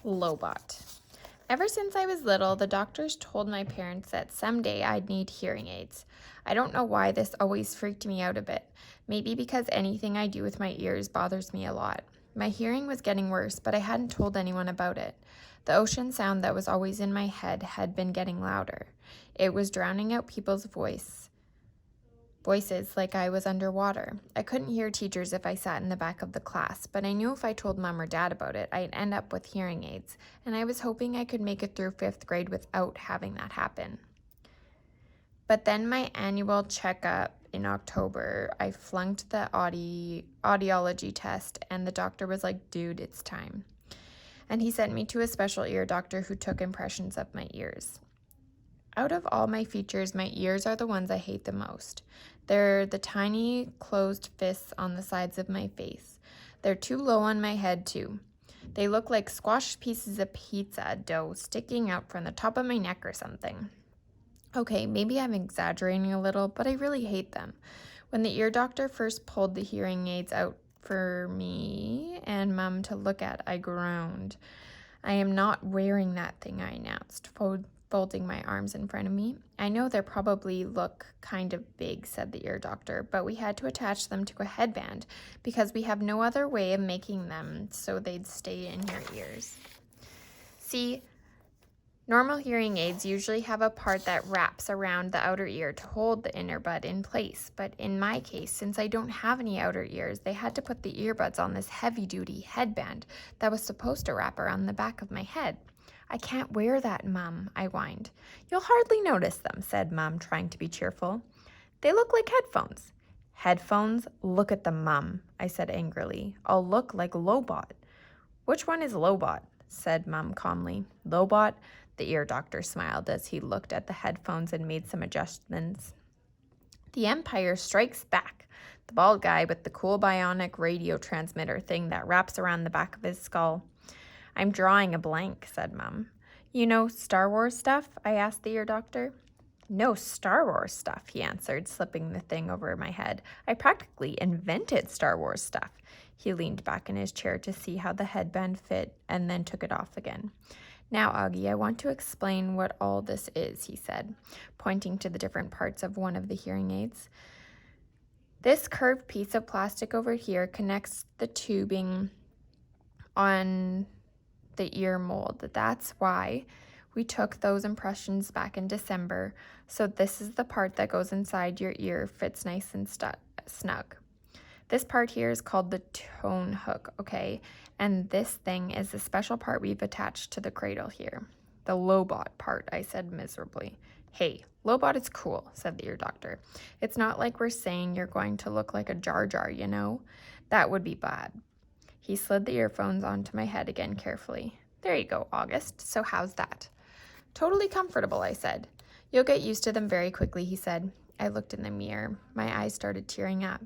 Lobot. Ever since I was little, the doctors told my parents that someday I'd need hearing aids. I don't know why this always freaked me out a bit. Maybe because anything I do with my ears bothers me a lot. My hearing was getting worse, but I hadn't told anyone about it. The ocean sound that was always in my head had been getting louder. It was drowning out people's voices like I was underwater. I couldn't hear teachers if I sat in the back of the class, but I knew if I told Mom or Dad about it, I'd end up with hearing aids, and I was hoping I could make it through 5th grade without having that happen. But then my annual checkup in October, I flunked the audiology test, and the doctor was like, "Dude, it's time." And he sent me to a special ear doctor who took impressions of my ears. Out of all my features, my ears are the ones I hate the most. They're the tiny closed fists on the sides of my face. They're too low on my head, too. They look like squashed pieces of pizza dough sticking out from the top of my neck or something. Okay, maybe I'm exaggerating a little, but I really hate them. When the ear doctor first pulled the hearing aids out for me and Mom to look at, I groaned. "I am not wearing that thing," I announced, folding my arms in front of me. "I know they probably look kind of big," said the ear doctor, "but we had to attach them to a headband because we have no other way of making them so they'd stay in your ears." See, normal hearing aids usually have a part that wraps around the outer ear to hold the inner bud in place, but in my case, since I don't have any outer ears, they had to put the earbuds on this heavy-duty headband that was supposed to wrap around the back of my head. "I can't wear that, Mum," I whined. "You'll hardly notice them," said Mum, trying to be cheerful. "They look like headphones." "Headphones? Look at them, Mum," I said angrily. "I'll look like Lobot." "Which one is Lobot?" said Mum calmly. "Lobot?" The ear doctor smiled as he looked at the headphones and made some adjustments. "The Empire Strikes Back. The bald guy with the cool bionic radio transmitter thing that wraps around the back of his skull." "I'm drawing a blank," said Mum. "You know Star Wars stuff?" I asked the ear doctor. "No Star Wars stuff," he answered, slipping the thing over my head. "I practically invented Star Wars stuff." He leaned back in his chair to see how the headband fit and then took it off again. "Now, Augie, I want to explain what all this is," he said, pointing to the different parts of one of the hearing aids. "This curved piece of plastic over here connects the tubing on the ear mold. That's why we took those impressions back in December. So this is the part that goes inside your ear, fits nice and snug. This part here is called the tone hook, okay? And this thing is the special part we've attached to the cradle here." "The Lobot part," I said miserably. "Hey, Lobot is cool," said the ear doctor. "It's not like we're saying you're going to look like a Jar Jar, you know? That would be bad." He slid the earphones onto my head again carefully. "There you go, August. So how's that?" "Totally comfortable," I said. "You'll get used to them very quickly," he said. I looked in the mirror. My eyes started tearing up.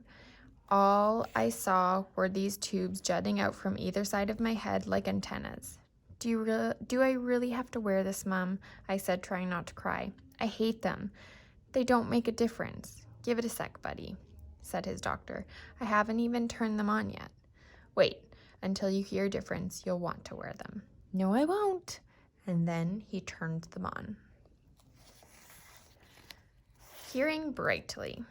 All I saw were these tubes jutting out from either side of my head like antennas. Do I really have to wear this, Mom?" I said, trying not to cry. "I hate them. They don't make a difference." "Give it a sec, buddy," said his doctor. "I haven't even turned them on yet. Wait until you hear a difference. You'll want to wear them." "No, I won't." And then he turned them on. Hearing brightly.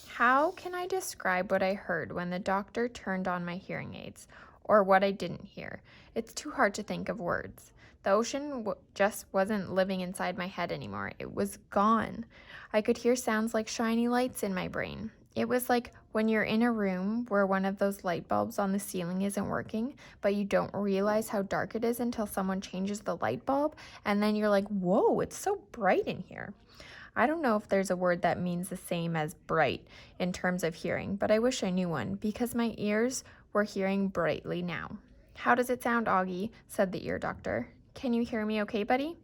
How can I describe what I heard when the doctor turned on my hearing aids, or what I didn't hear? It's too hard to think of words. The ocean just wasn't living inside my head anymore. It was gone. I could hear sounds like shiny lights in my brain. It was like when you're in a room where one of those light bulbs on the ceiling isn't working, but you don't realize how dark it is until someone changes the light bulb, and then you're like, "Whoa, it's so bright in here." I don't know if there's a word that means the same as bright in terms of hearing, but I wish I knew one because my ears were hearing brightly now. "How does it sound, Augie?" said the ear doctor. "Can you hear me okay, buddy?"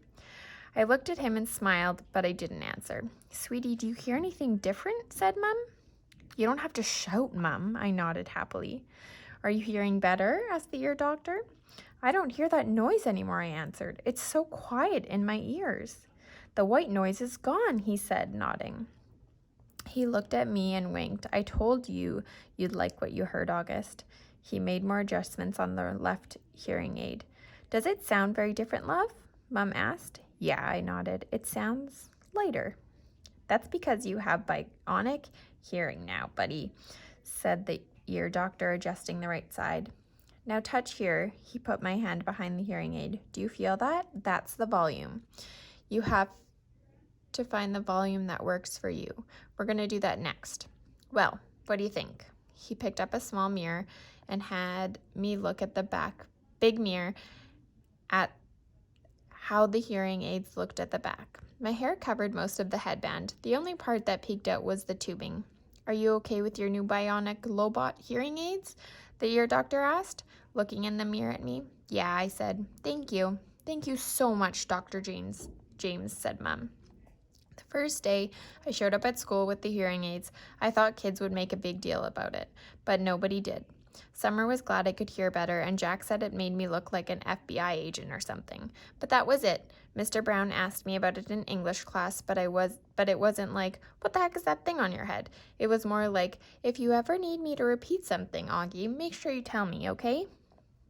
I looked at him and smiled, but I didn't answer. "Sweetie, do you hear anything different?" said Mum. "You don't have to shout, Mum," I nodded happily. "Are you hearing better?" asked the ear doctor. "I don't hear that noise anymore," I answered. "It's so quiet in my ears." "The white noise is gone," he said, nodding. He looked at me and winked. "I told you you'd like what you heard, August." He made more adjustments on the left hearing aid. Does it sound very different, love? Mom asked. Yeah, I nodded. It sounds lighter. That's because you have bionic hearing now, buddy, said the ear doctor, adjusting the right side. Now touch here. He put my hand behind the hearing aid. Do you feel that? That's the volume. You have to find the volume that works for you. We're going to do that next. Well, what do you think? He picked up a small mirror and had me look at the big mirror at how the hearing aids looked at the back. My hair covered most of the headband. The only part that peeked out was the tubing. Are you okay with your new bionic Lobot hearing aids? The ear doctor asked, looking in the mirror at me. Yeah, I said. Thank you. Thank you so much, Dr. James, said Mom. The first day I showed up at school with the hearing aids, I thought kids would make a big deal about it, but nobody did. Summer was glad I could hear better, and Jack said it made me look like an FBI agent or something. But that was it. Mr. Brown asked me about it in English class, but it wasn't like, what the heck is that thing on your head? It was more like, if you ever need me to repeat something, Augie, make sure you tell me, okay?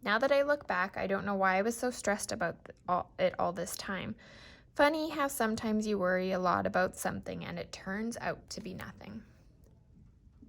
Now that I look back, I don't know why I was so stressed about it all this time. Funny how sometimes you worry a lot about something and it turns out to be nothing.